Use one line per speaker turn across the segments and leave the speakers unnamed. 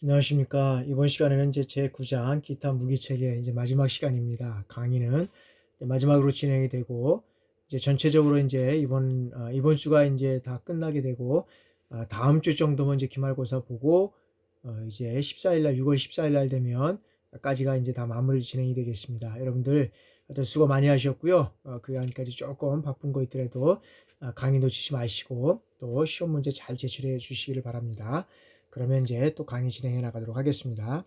안녕하십니까. 이번 시간에는 이제 제 9장 기타 무기체계 이제 마지막 시간입니다. 강의는 이제 마지막으로 진행이 되고 이제 전체적으로 이제 이번 주가 이제 다 끝나게 되고 다음 주 정도면 이제 기말고사 보고 이제 14일 날 6월 14일 날 되면까지가 이제 다 마무리 진행이 되겠습니다. 여러분들 하여튼 수고 많이 하셨고요. 그 안까지 조금 바쁜 거 있더라도 강의 놓치지 마시고 또 시험 문제 잘 제출해 주시기를 바랍니다. 그러면 이제 또 강의 진행해 나가도록 하겠습니다.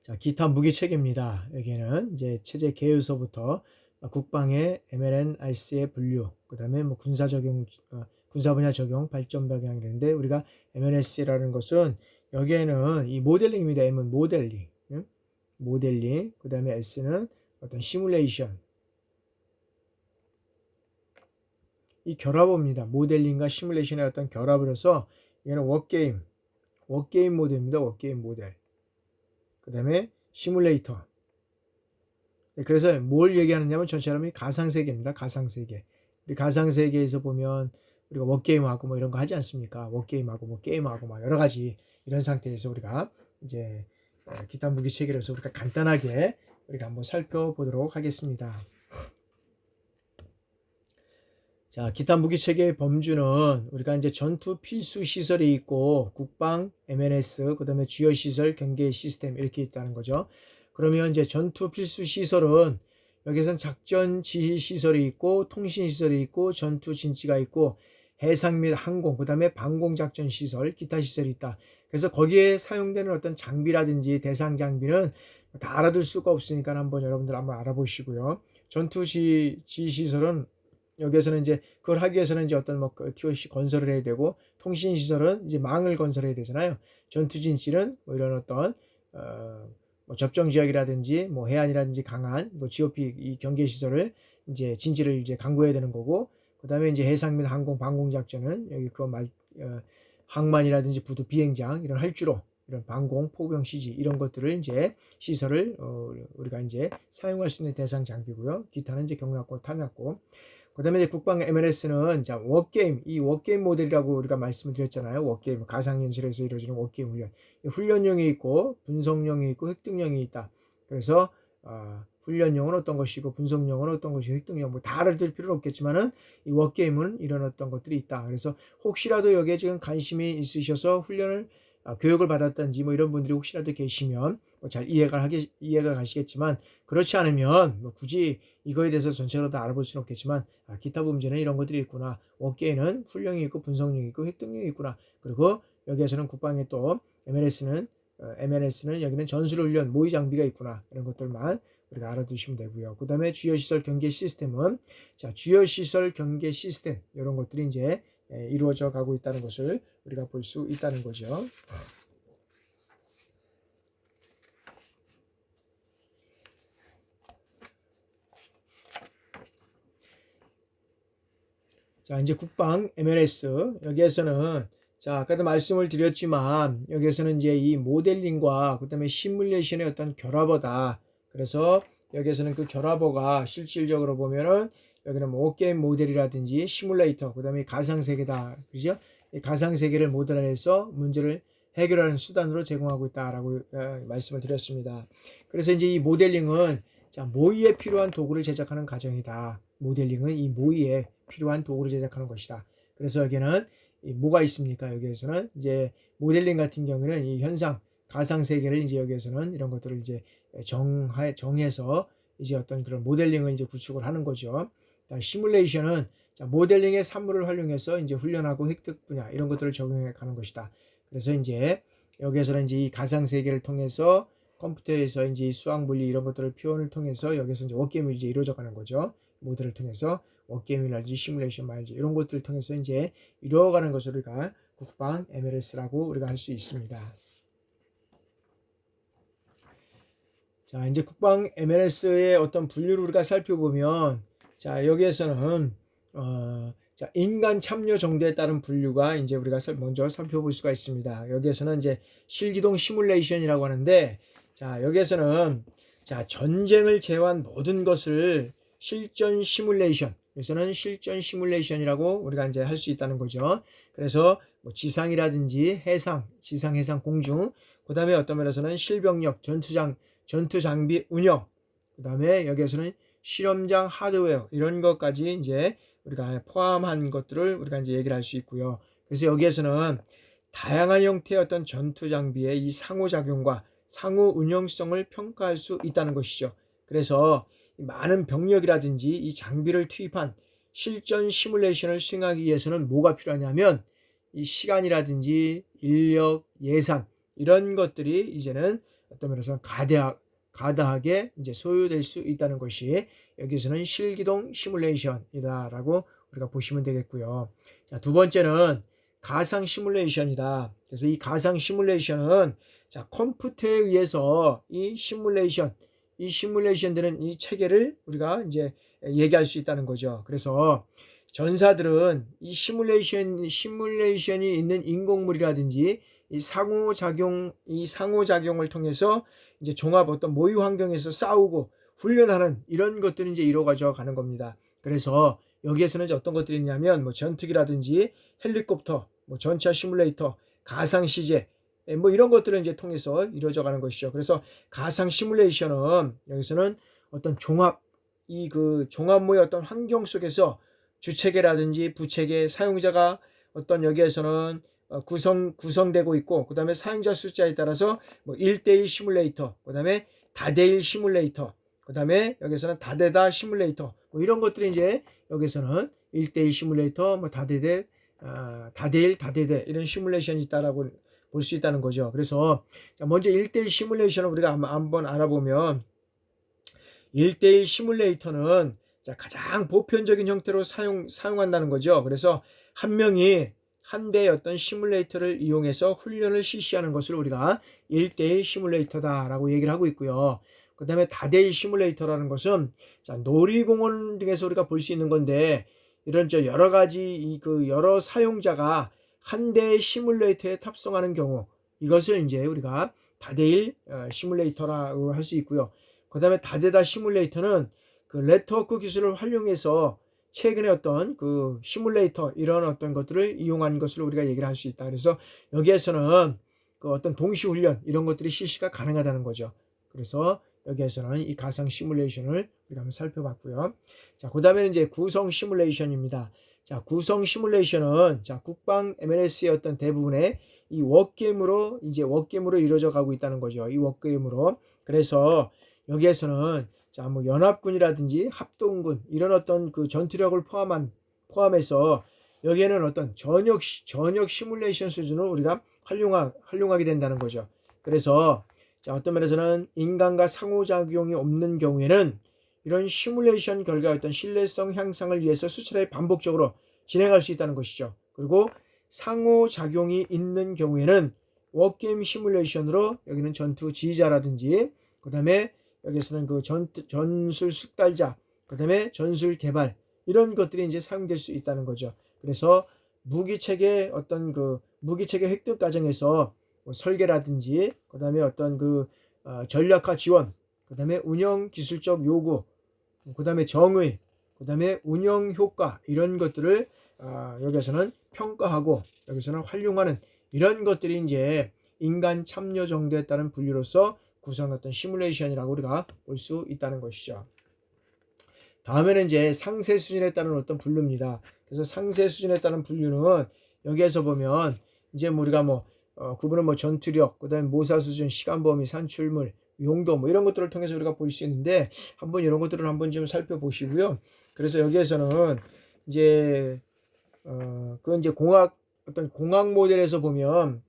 자, 기타 무기 체계입니다. 여기에는 이제 체제 개요서부터 국방의 MLN-IC의 분류, 그 다음에 뭐 군사 적용, 군사 분야 적용, 발전 방향 이런데 우리가 MLS라는 것은 여기에는 이 모델링입니다. M은 모델링, 모델링, 그 다음에 S는 어떤 시뮬레이션, 이 결합어입니다. 모델링과 시뮬레이션의 어떤 결합을 해서 얘는 워게임 모델입니다. 워게임 모델. 그 다음에 시뮬레이터. 그래서 뭘 얘기하느냐면 전체적으로 가상세계입니다. 가상세계. 우리 가상세계에서 보면 우리가 워게임하고 뭐 이런 거 하지 않습니까? 워게임하고 뭐 게임하고 막 여러 가지 이런 상태에서 우리가 이제 기타 무기 체계로서 우리가 간단하게 우리가 한번 살펴보도록 하겠습니다. 자, 기타 무기 체계의 범주는 우리가 이제 전투 필수 시설이 있고 국방, MNS, 그다음에 주요 시설, 경계 시스템 이렇게 있다는 거죠. 그러면 이제 전투 필수 시설은 여기서는 작전 지휘 시설이 있고 통신 시설이 있고 전투 진지가 있고 해상 및 항공, 그다음에 방공 작전 시설, 기타 시설이 있다. 그래서 거기에 사용되는 어떤 장비라든지 대상 장비는 다 알아둘 수가 없으니까 여러분들 한번 알아보시고요. 전투 지휘 시설은 여기에서는 이제 그걸 하기 위해서는 이제 어떤 뭐 TOC 건설을 해야 되고 통신 시설은 이제 망을 건설해야 되잖아요. 전투 진실은 뭐 이런 어떤 뭐 접경 지역이라든지 뭐 해안이라든지 강한 뭐 GOP 이 경계 시설을 이제 진지를 이제 강구해야 되는 거고 그다음에 이제 해상 및 항공 방공 작전은 여기 항만이라든지 부두 비행장 이런 활주로 이런 방공 포병 CG 이런 것들을 이제 시설을 우리가 이제 사용할 수 있는 대상 장비고요. 기타는 이제 경락고 탄약고 그 다음에 국방 MLS는 자, 이 워게임 모델이라고 우리가 말씀을 드렸잖아요. 워게임, 가상현실에서 이루어지는 워게임 훈련. 훈련용이 있고, 분석용이 있고, 획득용이 있다. 그래서, 훈련용은 어떤 것이고, 분석용은 어떤 것이고, 획득용, 뭐 다 알아들 필요는 없겠지만은, 이 워게임은 이런 어떤 것들이 있다. 그래서 혹시라도 여기에 지금 관심이 있으셔서 훈련을 교육을 받았던지 뭐 이런 분들이 혹시라도 계시면 잘 이해가 가시겠지만 그렇지 않으면 뭐 굳이 이거에 대해서 전체적으로 다 알아볼 수는 없겠지만 기타 범죄는 이런 것들이 있구나. 워게임은 훈령이 있고 분석령이 있고 획득령이 있구나. 그리고 여기에서는 국방에 또 MLS는 여기는 전술훈련 모의 장비가 있구나. 이런 것들만 우리가 알아두시면 되고요. 그 다음에 주요시설 경계 시스템은 자 주요시설 경계 시스템 이런 것들이 이제 이루어져 가고 있다는 것을 우리가 볼 수 있다는 거죠. 자, 이제 국방 MLS 여기에서는 자, 아까도 말씀을 드렸지만 여기에서는 이제 이 모델링과 그다음에 시뮬레이션의 어떤 결합어다. 그래서 여기에서는 그 결합어가 실질적으로 보면은 여기는 뭐 게임 모델이라든지 시뮬레이터, 그다음에 가상세계다. 그죠? 이 가상세계를 모델화해서 문제를 해결하는 수단으로 제공하고 있다라고 말씀을 드렸습니다. 그래서 이제 이 모델링은 자, 모의에 필요한 도구를 제작하는 과정이다. 모델링은 이 모의에 필요한 도구를 제작하는 것이다. 그래서 여기는 뭐가 있습니까? 여기에서는 이제 모델링 같은 경우는 이 현상 가상 세계를 이제 여기에서는 이런 것들을 이제 정해서 이제 어떤 그런 모델링을 이제 구축을 하는 거죠. 시뮬레이션은 자, 모델링의 산물을 활용해서 이제 훈련하고 획득 분야 이런 것들을 적용해 가는 것이다. 그래서 이제 여기에서는 이제 이 가상 세계를 통해서 컴퓨터에서 이제 수학 물리 이런 것들을 표현을 통해서 여기서 이제 워게임이 이제 이루어져 가는 거죠. 모델을 통해서 워게임이라든지 시뮬레이션 마인드 이런 것들을 통해서 이제 이루어가는 것을 우리가 국방 MLS라고 우리가 할 수 있습니다. 자, 이제 국방 MLS의 어떤 분류를 우리가 살펴보면 자, 여기에서는 자, 인간 참여 정도에 따른 분류가 이제 우리가 먼저 살펴볼 수가 있습니다. 여기에서는 이제 실기동 시뮬레이션이라고 하는데 자, 여기에서는 자, 전쟁을 제외한 모든 것을 실전 시뮬레이션 여기서는 실전 시뮬레이션이라고 우리가 이제 할 수 있다는 거죠. 그래서 뭐 지상이라든지 해상, 지상, 해상, 공중, 그 다음에 어떤 면에서는 실병력, 전투 장비 운영, 그 다음에 여기에서는 실험장 하드웨어 이런 것까지 이제 우리가 포함한 것들을 우리가 이제 얘기를 할 수 있고요. 그래서 여기에서는 다양한 형태의 어떤 전투 장비의 이 상호작용과 상호 운영성을 평가할 수 있다는 것이죠. 그래서 많은 병력이라든지 이 장비를 투입한 실전 시뮬레이션을 수행하기 위해서는 뭐가 필요하냐면 이 시간이라든지 인력, 예산 이런 것들이 이제는 어떤 면에서는 가다하게 이제 소요될 수 있다는 것이 여기서는 실기동 시뮬레이션이다라고 우리가 보시면 되겠고요. 자, 두 번째는 가상 시뮬레이션이다. 그래서 이 가상 시뮬레이션은 자, 컴퓨터에 의해서 이 시뮬레이션들은 이 체계를 우리가 이제 얘기할 수 있다는 거죠. 그래서 전사들은 이 시뮬레이션이 있는 인공물이라든지 이 상호작용을 통해서 이제 종합 어떤 모의 환경에서 싸우고 훈련하는 이런 것들이 이제 이루어져 가는 겁니다. 그래서 여기에서는 이제 어떤 것들이 있냐면 뭐 전투기라든지 헬리콥터, 뭐 전차 시뮬레이터, 가상 시제 뭐 이런 것들을 이제 통해서 이루어져 가는 것이죠. 그래서 가상 시뮬레이션은 여기서는 어떤 종합모의 어떤 환경 속에서 주체계라든지 부체계 사용자가 어떤 여기에서는 구성되고 있고, 그 다음에 사용자 숫자에 따라서 뭐 1대1 시뮬레이터, 그 다음에 다대1 시뮬레이터, 그 다음에 여기서는 다대다 시뮬레이터, 뭐 이런 것들이 이제 여기서는 1대1 시뮬레이터, 뭐 다대일, 다대대 이런 시뮬레이션이 있다라고 볼 수 있다는 거죠. 그래서 먼저 1대1 시뮬레이션을 우리가 한번 알아보면 1대1 시뮬레이터는 가장 보편적인 형태로 사용한다는 거죠. 그래서 한 명이 한 대의 어떤 시뮬레이터를 이용해서 훈련을 실시하는 것을 우리가 1대1 시뮬레이터다라고 얘기를 하고 있고요. 그 다음에 다대일 시뮬레이터라는 것은 놀이공원 등에서 우리가 볼 수 있는 건데, 이런 여러 가지 여러 사용자가 한 대의 시뮬레이터에 탑승하는 경우, 이것을 이제 우리가 다대일 시뮬레이터라고 할 수 있고요. 그 다음에 다대다 시뮬레이터는 그 네트워크 기술을 활용해서 최근에 어떤 그 시뮬레이터 이런 어떤 것들을 이용한 것을 우리가 얘기를 할 수 있다. 그래서 여기에서는 그 어떤 동시 훈련 이런 것들이 실시가 가능하다는 거죠. 그래서 여기에서는 이 가상 시뮬레이션을 우리가 한번 살펴봤고요. 자, 그 다음에 이제 구성 시뮬레이션입니다. 자, 구성 시뮬레이션은 국방 MLS의 어떤 대부분의 이 워게임으로 이루어져 가고 있다는 거죠. 이 워게임으로. 그래서 여기에서는 뭐 연합군이라든지 합동군 이런 어떤 그 전투력을 포함해서 여기에는 어떤 전역 시뮬레이션 수준을 우리가 활용하게 된다는 거죠. 그래서 어떤 면에서는 인간과 상호작용이 없는 경우에는 이런 시뮬레이션 결과의 어떤 신뢰성 향상을 위해서 수차례 반복적으로 진행할 수 있다는 것이죠. 그리고 상호작용이 있는 경우에는 워게임 시뮬레이션으로 여기는 전투 지휘자라든지, 그 다음에 여기서는 그 전술 숙달자, 그 다음에 전술 개발 이런 것들이 이제 사용될 수 있다는 거죠. 그래서 무기체계 획득 과정에서 뭐 설계라든지, 그 다음에 어떤 전략화 지원, 그 다음에 운영 기술적 요구, 그 다음에 정의, 그 다음에 운영 효과 이런 것들을 여기서는 평가하고 여기서는 활용하는 이런 것들이 이제 인간 참여 정도에 따른 분류로서 구성했던 시뮬레이션이라고 우리가 볼 수 있다는 것이죠. 다음에는 이제 상세 수준에 따른 어떤 분류입니다. 그래서 상세 수준에 따른 분류는 여기에서 보면 이제 우리가 구분은 전투력, 그다음에 모사 수준, 시간 범위, 산출물, 용도 이런 것들을 통해서 우리가 볼 수 있는데, 한번 이런 것들을 한번 좀 살펴보시고요. 그래서 여기에서는 이제 그 이제 공학 모델에서 보면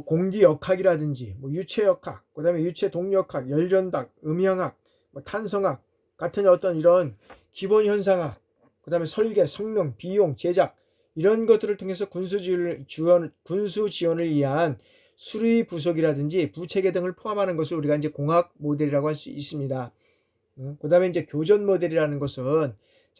공기 역학이라든지 유체 역학, 그다음에 유체 동력학, 열전학, 음향학, 탄성학 같은 어떤 이런 기본 현상학, 그다음에 설계, 성능, 비용, 제작 이런 것들을 통해서 군수 지원을 위한 수리 부속이라든지 부체계 등을 포함하는 것을 우리가 이제 공학 모델이라고 할 수 있습니다. 그다음에 이제 교전 모델이라는 것은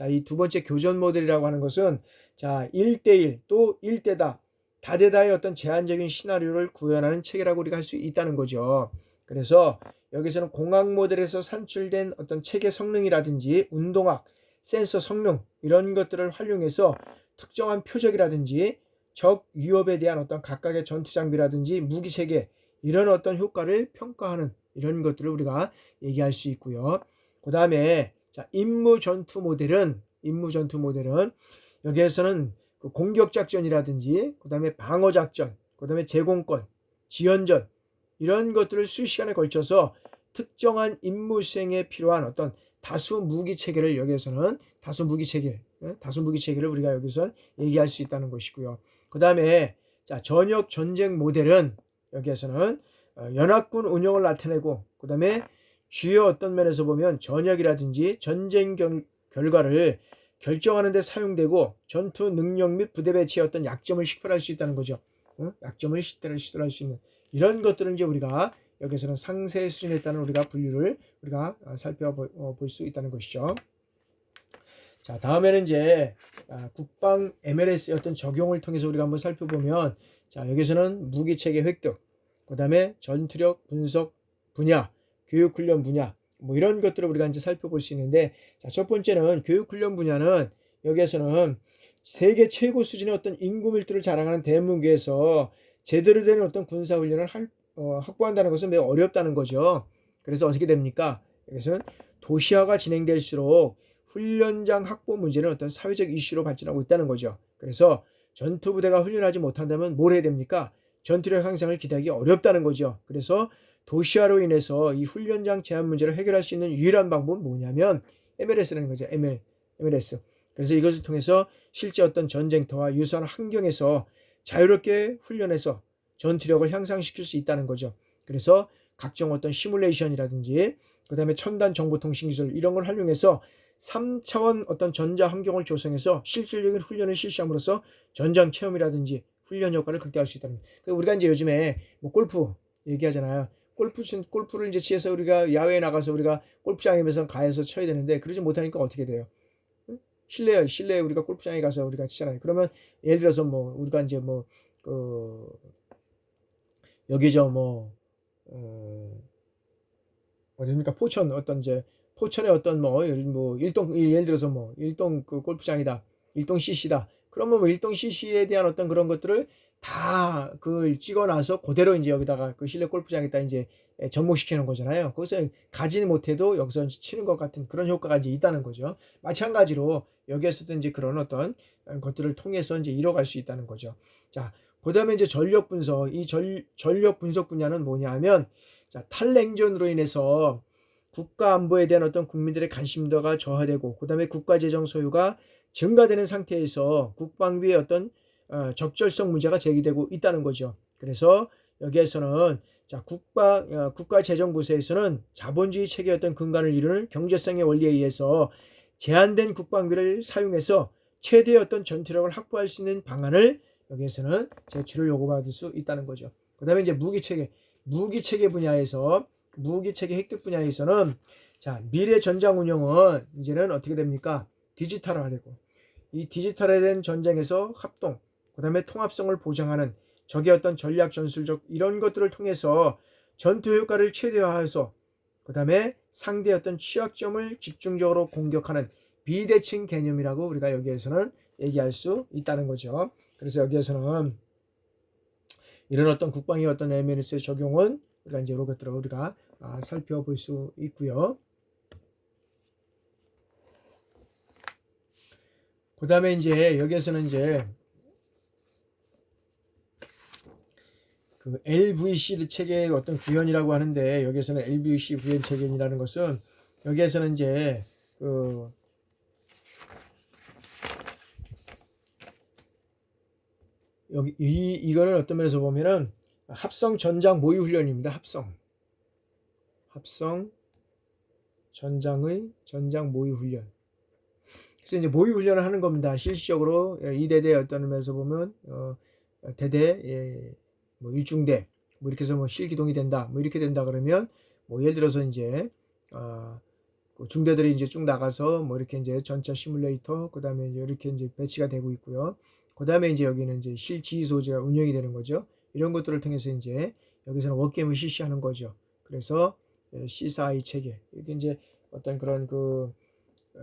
이 두 번째 교전 모델이라고 하는 것은 1대1 또 1대다 다대다의 어떤 제한적인 시나리오를 구현하는 체계라고 우리가 할 수 있다는 거죠. 그래서 여기서는 공학 모델에서 산출된 어떤 체계 성능이라든지 운동학, 센서 성능 이런 것들을 활용해서 특정한 표적이라든지 적 위협에 대한 어떤 각각의 전투 장비라든지 무기 체계 이런 어떤 효과를 평가하는 이런 것들을 우리가 얘기할 수 있고요. 그 다음에 자, 임무 전투 모델은 여기에서는 그 공격 작전이라든지 그 다음에 방어 작전, 그 다음에 제공권, 지연전 이런 것들을 수시간에 걸쳐서 특정한 임무 수행에 필요한 어떤 다수 무기 체계를 여기에서는 다수 무기 체계를 우리가 여기서 얘기할 수 있다는 것이고요. 그 다음에 자, 전역 전쟁 모델은 여기에서는 연합군 운영을 나타내고 그 다음에 주요 어떤 면에서 보면 전역이라든지 전쟁 결과를 결정하는 데 사용되고 전투 능력 및 부대 배치의 어떤 약점을 식별할 수 있다는 거죠. 약점을 식별할 수 있는 이런 것들을 이제 우리가 여기서는 상세 수준에 따른 우리가 분류를 우리가 살펴볼 수 있다는 것이죠. 자, 다음에는 이제 국방 MLS의 어떤 적용을 통해서 우리가 한번 살펴보면 자, 여기서는 무기 체계 획득, 그 다음에 전투력 분석 분야, 교육훈련 분야 뭐 이런 것들을 우리가 이제 살펴볼 수 있는데 자, 첫 번째는 교육훈련 분야는 여기에서는 세계 최고 수준의 어떤 인구 밀도를 자랑하는 대문구에서 제대로 된 어떤 군사훈련을 확보한다는 것은 매우 어렵다는 거죠. 그래서 어떻게 됩니까? 여기서는 도시화가 진행될수록 훈련장 확보 문제는 어떤 사회적 이슈로 발전하고 있다는 거죠. 그래서 전투부대가 훈련하지 못한다면 뭘 해야 됩니까? 전투력 향상을 기대하기 어렵다는 거죠. 그래서 도시화로 인해서 이 훈련장 제한 문제를 해결할 수 있는 유일한 방법은 뭐냐면 MLS라는 거죠. MLS. 그래서 이것을 통해서 실제 어떤 전쟁터와 유사한 환경에서 자유롭게 훈련해서 전투력을 향상시킬 수 있다는 거죠. 그래서 각종 어떤 시뮬레이션이라든지 그 다음에 첨단 정보통신 기술 이런 걸 활용해서 3차원 어떤 전자 환경을 조성해서 실질적인 훈련을 실시함으로써 전장 체험이라든지 훈련 효과를 극대화할 수 있다는 거예요. 우리가 이제 요즘에 뭐 골프 얘기하잖아요. 골프를 이제 치해서 우리가 야외에 나가서 우리가 골프장에서 가해서 쳐야 되는데 그러지 못하니까 어떻게 돼요? 실내에 우리가 골프장에 가서 우리가 치잖아요. 그러면 예를 들어서 뭐 우리가 이제 뭐 여기죠 어디입니까? 포천의 어떤 예를 들어서 뭐 일동 그 골프장이다. 일동 CC다. 그러면 뭐 일동 CC에 대한 어떤 그런 것들을 다 그걸 찍어놔서 그대로 이제 여기다가 그 실내 골프장에다 이제 접목시키는 거잖아요. 거기서 가지는 못해도 여기서 치는 것 같은 그런 효과가 이제 있다는 거죠. 마찬가지로 여기에서도 이제 그런 어떤 것들을 통해서 이제 이뤄갈 수 있다는 거죠. 자, 그다음에 이제 전력 분석. 이 전력 분석 분야는 뭐냐면 자, 탈냉전으로 인해서 국가 안보에 대한 어떤 국민들의 관심도가 저하되고 그다음에 국가 재정 소유가 증가되는 상태에서 국방비의 어떤 적절성 문제가 제기되고 있다는 거죠. 그래서 여기에서는 자, 국가재정부에서는 자본주의 체계의 어떤 근간을 이루는 경제성의 원리에 의해서 제한된 국방비를 사용해서 최대의 어떤 전투력을 확보할 수 있는 방안을 여기에서는 제출을 요구받을 수 있다는 거죠. 그 다음에 이제 무기체계 분야에서 무기체계 획득 분야에서는 자, 미래 전장 운영은 이제는 어떻게 됩니까? 디지털화되고 이 디지털화된 전쟁에서 합동 그 다음에 통합성을 보장하는 적의 어떤 전략 전술적 이런 것들을 통해서 전투 효과를 최대화해서 그 다음에 상대의 어떤 취약점을 집중적으로 공격하는 비대칭 개념이라고 우리가 여기에서는 얘기할 수 있다는 거죠. 그래서 여기에서는 이런 어떤 국방의 어떤 MLS의 적용은 우리가 이제 이런 것들을 우리가 살펴볼 수 있고요. 그 다음에 이제 여기에서는 이제 그 LVC 체계의 어떤 구현이라고 하는데 여기에서는 LVC 구현 체계이라는 것은 여기에서는 이제 이거는 어떤 면에서 보면은 합성 전장 모의 훈련입니다. 합성 전장 모의 훈련. 그래서 이제 모의 훈련을 하는 겁니다. 실질적으로 이 대대 어떤 면에서 보면 대대 뭐 일중대 뭐 이렇게 해서 뭐 실기동이 된다 뭐 이렇게 된다 그러면 뭐 예를 들어서 이제 그 중대들이 이제 쭉 나가서 뭐 이렇게 이제 전차 시뮬레이터 그다음에 이제 이렇게 이제 배치가 되고 있고요. 그다음에 이제 여기는 이제 실지휘 소재가 운영이 되는 거죠. 이런 것들을 통해서 이제 여기서는 워게임을 실시하는 거죠. 그래서 C4I 체계 이게 이제 어떤 그런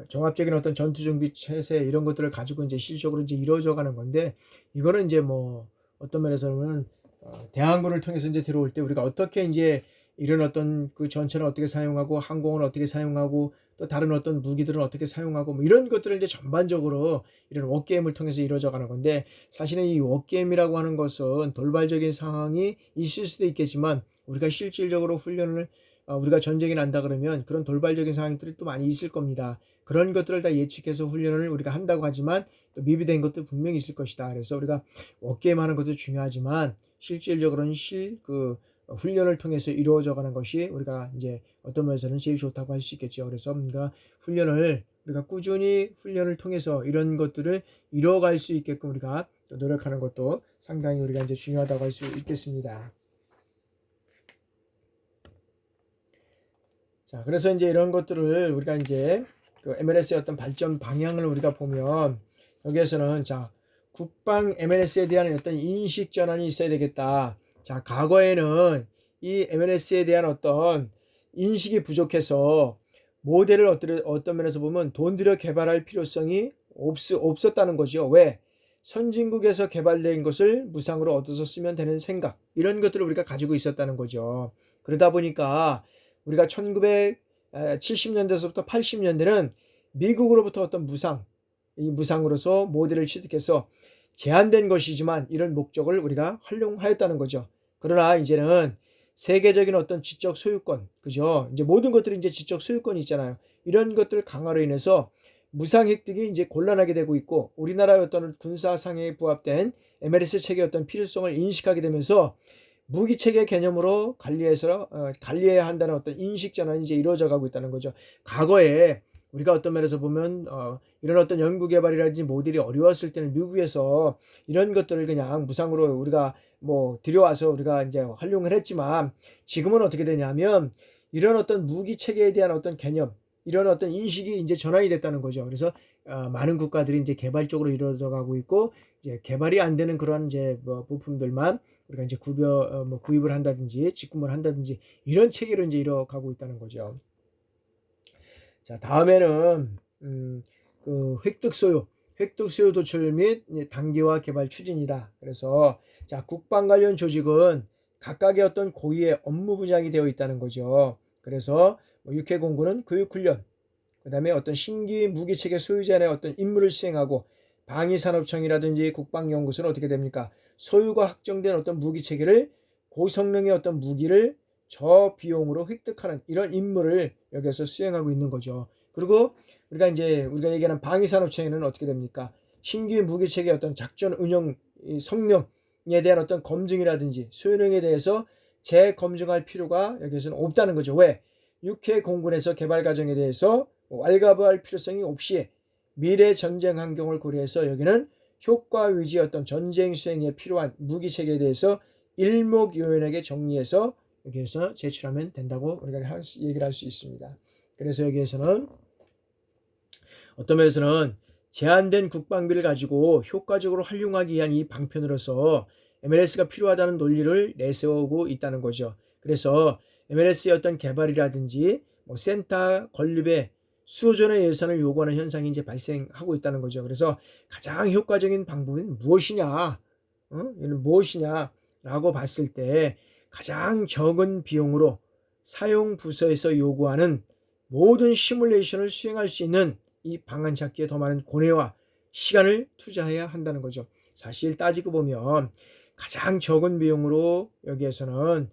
종합적인 어떤 전투 준비 체제 이런 것들을 가지고 이제 실질적으로 이제 이루어져 가는 건데, 이거는 이제 뭐 어떤 면에서는 대항군을 통해서 이제 들어올 때 우리가 어떻게 이제 이런 어떤 그 전차를 어떻게 사용하고 항공을 어떻게 사용하고 또 다른 어떤 무기들을 어떻게 사용하고 뭐 이런 것들을 이제 전반적으로 이런 워게임을 통해서 이루어져 가는 건데, 사실은 이 워게임이라고 하는 것은 돌발적인 상황이 있을 수도 있겠지만 우리가 실질적으로 훈련을 우리가 전쟁이 난다 그러면 그런 돌발적인 상황들이 또 많이 있을 겁니다. 그런 것들을 다 예측해서 훈련을 우리가 한다고 하지만 또 미비된 것도 분명히 있을 것이다. 그래서 우리가 워게임 하는 것도 중요하지만 실질적으로는 훈련을 통해서 이루어져 가는 것이 우리가 이제 어떤 면에서는 제일 좋다고 할 수 있겠죠. 그래서 우리가 우리가 꾸준히 훈련을 통해서 이런 것들을 이루어갈 수 있게끔 우리가 또 노력하는 것도 상당히 우리가 이제 중요하다고 할 수 있겠습니다. 자, 그래서 이제 이런 것들을 우리가 이제 그 MLS의 어떤 발전 방향을 우리가 보면, 여기에서는 자, 국방 MLS에 대한 어떤 인식 전환이 있어야 되겠다. 자, 과거에는 이 MLS에 대한 어떤 인식이 부족해서 모델을 어떤 면에서 보면 돈 들여 개발할 필요성이 없었다는 거죠. 왜? 선진국에서 개발된 것을 무상으로 얻어서 쓰면 되는 생각, 이런 것들을 우리가 가지고 있었다는 거죠. 그러다 보니까 우리가 1970년대에서부터 80년대는 미국으로부터 어떤 이 무상으로서 모델을 취득해서 제한된 것이지만 이런 목적을 우리가 활용하였다는 거죠. 그러나 이제는 세계적인 어떤 지적 소유권, 그죠? 이제 모든 것들이 이제 지적 소유권이 있잖아요. 이런 것들 강화로 인해서 무상 획득이 이제 곤란하게 되고 있고, 우리나라의 어떤 군사상에 부합된 MLS 체계의 어떤 필요성을 인식하게 되면서 무기 체계 개념으로 관리해야 한다는 어떤 인식 전환이 이제 이루어져 가고 있다는 거죠. 과거에 우리가 어떤 면에서 보면 이런 어떤 연구 개발이라든지 모델이 어려웠을 때는 미국에서 이런 것들을 그냥 무상으로 우리가 뭐 들여와서 우리가 이제 활용을 했지만, 지금은 어떻게 되냐면 이런 어떤 무기 체계에 대한 어떤 개념, 이런 어떤 인식이 이제 전환이 됐다는 거죠. 그래서 많은 국가들이 이제 개발 쪽으로 이루어져 가고 있고, 이제 개발이 안 되는 그런 이제 뭐 부품들만 우리가 이제 구입을 한다든지 직구를 한다든지 이런 체계로 이제 이뤄가고 있다는 거죠. 자, 다음에는 그 획득 소요 도출 및 단계화 개발 추진이다. 그래서 자, 국방 관련 조직은 각각의 어떤 고유의 업무 분야이 되어 있다는 거죠. 그래서 육해공군은 교육훈련, 그 다음에 어떤 신규 무기체계 소유자의 어떤 임무를 수행하고, 방위산업청이라든지 국방연구소는 어떻게 됩니까? 소유가 확정된 어떤 무기체계를, 고성능의 어떤 무기를 저비용으로 획득하는 이런 임무를 여기서 수행하고 있는 거죠. 그리고 우리가 얘기하는 방위산업청에는 어떻게 됩니까? 신규 무기체계의 어떤 작전 운영 성능에 대한 어떤 검증이라든지 소요능에 대해서 재검증할 필요가 여기서는 없다는 거죠. 왜? 육해 공군에서 개발 과정에 대해서 왈가부할 필요성이 없이 미래 전쟁 환경을 고려해서 여기는 효과 위주의 어떤 전쟁 수행에 필요한 무기 체계에 대해서 일목요연하게 정리해서 여기에서 제출하면 된다고 우리가 얘기를 할 수 있습니다. 그래서 여기에서는 어떤 면에서는 제한된 국방비를 가지고 효과적으로 활용하기 위한 이 방편으로서 MLS가 필요하다는 논리를 내세우고 있다는 거죠. 그래서 MLS의 어떤 개발이라든지 센터 건립에 수호전의 예산을 요구하는 현상이 이제 발생하고 있다는 거죠. 그래서 가장 효과적인 방법은 무엇이냐, 이는 무엇이냐라고 봤을 때 가장 적은 비용으로 사용 부서에서 요구하는 모든 시뮬레이션을 수행할 수 있는 이 방안 찾기에 더 많은 고뇌와 시간을 투자해야 한다는 거죠. 사실 따지고 보면 가장 적은 비용으로 여기에서는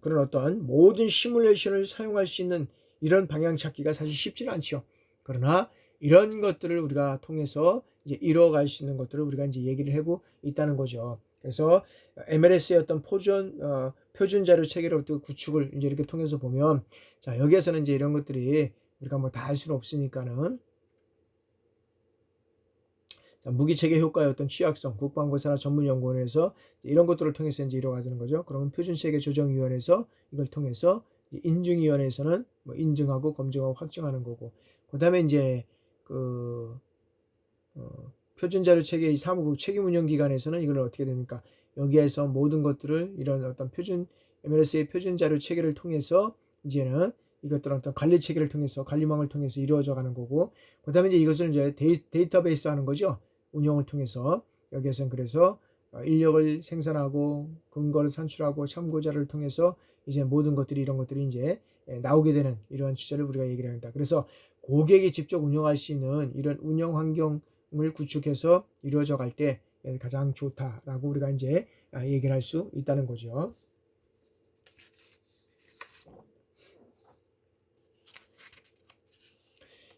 그런 어떤 모든 시뮬레이션을 사용할 수 있는 이런 방향 찾기가 사실 쉽지는 않죠. 그러나 이런 것들을 우리가 통해서 이제 이뤄갈 수 있는 것들을 우리가 이제 얘기를 하고 있다는 거죠. 그래서 MLS의 어떤 표준 자료 체계로 또 구축을 이제 이렇게 통해서 보면, 자, 여기에서는 이제 이런 것들이 우리가 뭐 다 할 수는 없으니까는, 자, 무기체계 효과의 어떤 취약성, 국방부산하 전문연구원에서 이런 것들을 통해서 이제 이뤄가는 거죠. 그러면 표준체계 조정위원회에서 이걸 통해서 인증위원회에서는 뭐 인증하고 검증하고 확정하는 거고, 그 다음에 이제 표준자료체계 사무국 책임운영기관에서는 이걸 어떻게 됩니까? 여기에서 모든 것들을 이런 어떤 MLS의 표준자료 체계를 통해서 이제는 이것들은 어떤 관리 체계를 통해서 관리망을 통해서 이루어져 가는 거고, 그다음에 이제 이것을 이제 데이터베이스 하는 거죠. 운영을 통해서 여기에서는 그래서 인력을 생산하고 근거를 산출하고 참고자를 통해서 이제 모든 것들이 이런 것들이 이제 나오게 되는 이러한 취지를 우리가 얘기를 합니다. 그래서 고객이 직접 운영할 수 있는 이런 운영 환경을 구축해서 이루어져 갈 때 가장 좋다라고 우리가 이제 얘기를 할 수 있다는 거죠.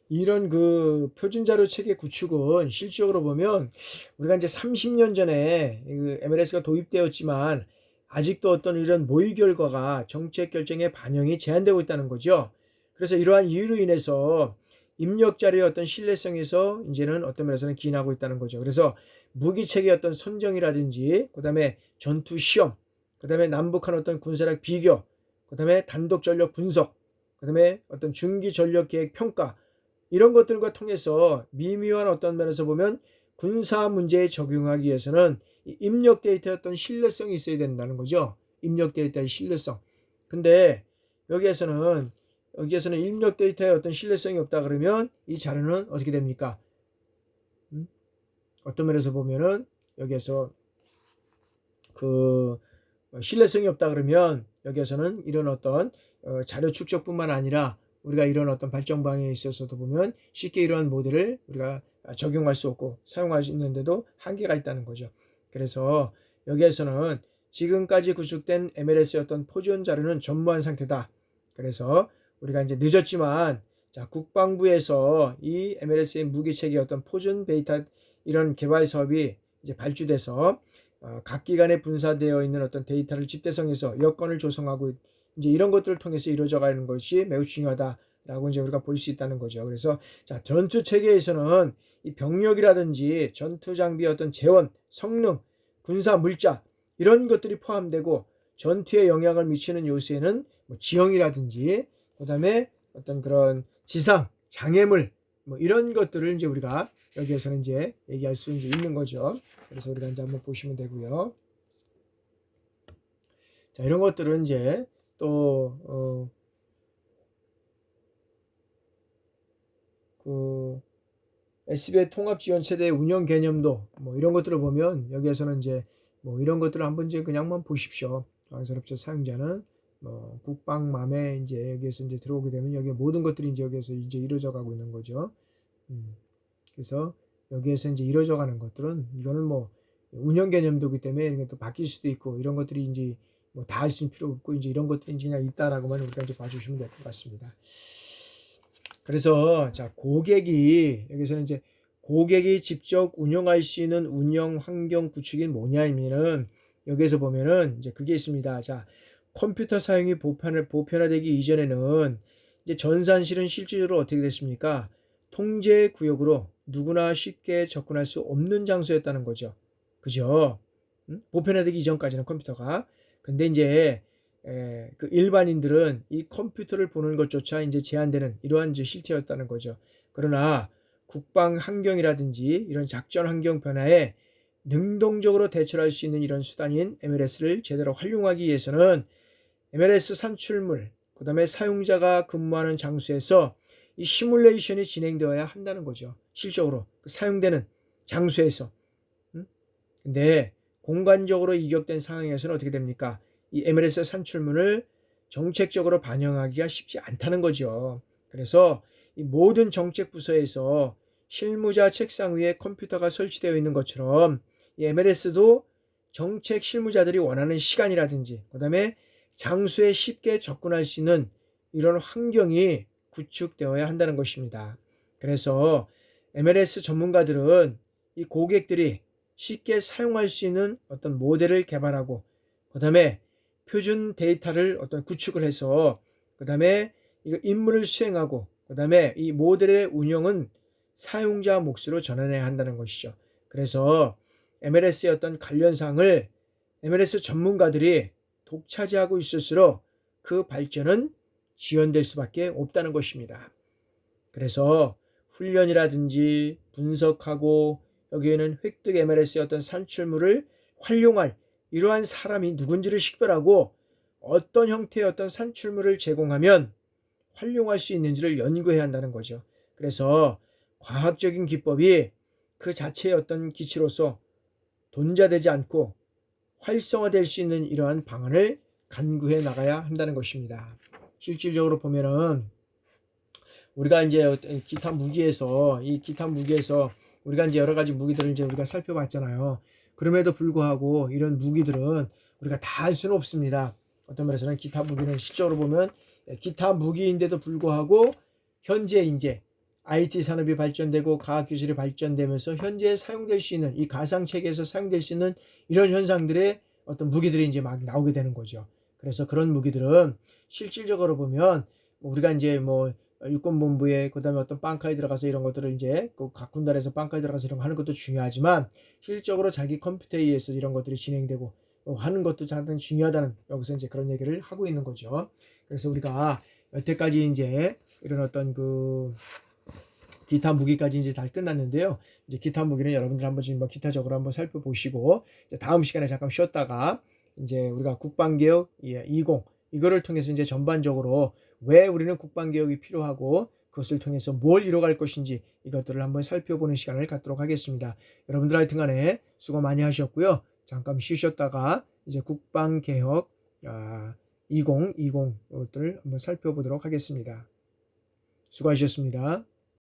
이런 그 표준자료 체계 구축은 실질적으로 보면 우리가 이제 30년 전에 그 MLS가 도입되었지만 아직도 어떤 이런 모의 결과가 정책 결정에 반영이 제한되고 있다는 거죠. 그래서 이러한 이유로 인해서 입력 자료의 어떤 신뢰성에서 이제는 어떤 면에서는 기인하고 있다는 거죠. 그래서 무기 체계 어떤 선정이라든지, 그다음에 전투 시험, 그다음에 남북한 어떤 군사력 비교, 그다음에 단독 전력 분석, 그다음에 어떤 중기 전력 계획 평가, 이런 것들과 통해서 미묘한 어떤 면에서 보면 군사 문제에 적용하기 위해서는 입력 데이터의 어떤 신뢰성이 있어야 된다는 거죠. 입력 데이터의 신뢰성. 근데 여기에서는 입력 데이터의 어떤 신뢰성이 없다 그러면 이 자료는 어떻게 됩니까? 어떤 면에서 보면은 여기에서 그 신뢰성이 없다 그러면 여기에서는 이런 어떤 자료 축적뿐만 아니라 우리가 이런 어떤 발전 방향에 있어서도 보면 쉽게 이러한 모델을 우리가 적용할 수 없고 사용할 수 있는데도 한계가 있다는 거죠. 그래서 여기에서는 지금까지 구축된 MLS의 어떤 포지션 자료는 전무한 상태다. 그래서 우리가 이제 늦었지만 자, 국방부에서 이 MLS의 무기체계 어떤 포지션 데이터 이런 개발 사업이 이제 발주돼서 각 기관에 분사되어 있는 어떤 데이터를 집대성해서 여건을 조성하고 이제 이런 것들을 통해서 이루어져 가는 것이 매우 중요하다라고 이제 우리가 볼 수 있다는 거죠. 그래서 자, 전투 체계에서는 이 병력이라든지 전투 장비의 어떤 재원, 성능, 군사 물자 이런 것들이 포함되고 전투에 영향을 미치는 요소에는 뭐 지형이라든지 그다음에 어떤 그런 지상, 장애물 뭐 이런 것들을 이제 우리가 여기에서는 이제 얘기할 수 이제 있는 거죠. 그래서 우리가 이제 한번 보시면 되고요. 자, 이런 것들은 이제 또 그 SBA 통합 지원 체대 운영 개념도 뭐 이런 것들을 보면 여기에서는 이제 뭐 이런 것들을 한번 이제 그냥만 보십시오. 간섭자 사용자는 뭐 국방맘에 이제 여기에서 이제 들어오게 되면 여기 모든 것들이 이제 여기에서 이제 이루어져 가고 있는 거죠. 그래서 여기에서 이제 이루어져 가는 것들은 이거는 뭐 운영 개념도기 때문에 이런 게 또 바뀔 수도 있고 이런 것들이 이제 뭐 다 할 수는 필요 없고 이제 이런 것들이 이제 그냥 있다라고만 우리가 이제 봐주시면 될 것 같습니다. 그래서 자, 여기서는 이제 고객이 직접 운영할 수 있는 운영 환경 구축이 뭐냐면은 여기에서 보면은 이제 그게 있습니다. 자, 컴퓨터 사용이 보편화되기 이전에는 이제 전산실은 실질적으로 어떻게 됐습니까? 통제 구역으로 누구나 쉽게 접근할 수 없는 장소였다는 거죠. 그죠? 보편화되기 이전까지는 컴퓨터가. 근데 이제 그 일반인들은 이 컴퓨터를 보는 것조차 이제 제한되는 이러한 이제 실태였다는 거죠. 그러나 국방 환경이라든지 이런 작전 환경 변화에 능동적으로 대처할 수 있는 이런 수단인 MLS를 제대로 활용하기 위해서는 MLS 산출물, 그 다음에 사용자가 근무하는 장소에서 이 시뮬레이션이 진행되어야 한다는 거죠. 실적으로 사용되는 장소에서. 근데 공간적으로 이격된 상황에서는 어떻게 됩니까? 이 MLS 산출물을 정책적으로 반영하기가 쉽지 않다는 거죠. 그래서 이 모든 정책 부서에서 실무자 책상 위에 컴퓨터가 설치되어 있는 것처럼 이 MLS도 정책 실무자들이 원하는 시간이라든지 그다음에 장소에 쉽게 접근할 수 있는 이런 환경이 구축되어야 한다는 것입니다. 그래서 MLS 전문가들은 이 고객들이 쉽게 사용할 수 있는 어떤 모델을 개발하고 그 다음에 표준 데이터를 어떤 구축을 해서 그 다음에 이거 임무를 수행하고 그 다음에 이 모델의 운영은 사용자 몫으로 전환해야 한다는 것이죠. 그래서 MLS의 어떤 관련사항을 MLS 전문가들이 독차지하고 있을수록 그 발전은 지연될 수밖에 없다는 것입니다. 그래서 훈련이라든지 분석하고 여기에는 획득 MLS의 어떤 산출물을 활용할 이러한 사람이 누군지를 식별하고 어떤 형태의 어떤 산출물을 제공하면 활용할 수 있는지를 연구해야 한다는 거죠. 그래서 과학적인 기법이 그 자체의 어떤 기치로서 돈자되지 않고 활성화될 수 있는 이러한 방안을 간구해 나가야 한다는 것입니다. 실질적으로 보면은 우리가 이제 기타 무기에서 우리가 이제 여러 가지 무기들을 이제 우리가 살펴봤잖아요. 그럼에도 불구하고 이런 무기들은 우리가 다 할 수는 없습니다. 어떤 면에서는 기타 무기는 실적으로 보면 기타 무기인데도 불구하고 현재 이제 IT 산업이 발전되고 과학 기술이 발전되면서 현재 사용될 수 있는 이 가상 체계에서 사용될 수 있는 이런 현상들의 어떤 무기들이 이제 막 나오게 되는 거죠. 그래서 그런 무기들은 실질적으로 보면 우리가 이제 뭐 육군본부에 그다음에 어떤 빵카에 들어가서 이런 것들을 이제 각 군단에서 빵카에 들어가서 이런 거 하는 것도 중요하지만 실질적으로 자기 컴퓨터에 의해서 이런 것들이 진행되고 하는 것도 상당히 중요하다는 여기서 이제 그런 얘기를 하고 있는 거죠. 그래서 우리가 여태까지 이제 이런 어떤 그 기타 무기까지 이제 다 끝났는데요. 이제 기타 무기는 여러분들 한번 지금 기타적으로 한번 살펴보시고 다음 시간에 잠깐 쉬었다가 이제 우리가 국방개혁 20 이거를 통해서 이제 전반적으로 왜 우리는 국방개혁이 필요하고 그것을 통해서 뭘 이뤄갈 것인지 이것들을 한번 살펴보는 시간을 갖도록 하겠습니다. 여러분들 하여튼 간에 수고 많이 하셨고요. 잠깐 쉬셨다가 이제 국방개혁 2020 이것들을 한번 살펴보도록 하겠습니다. 수고하셨습니다.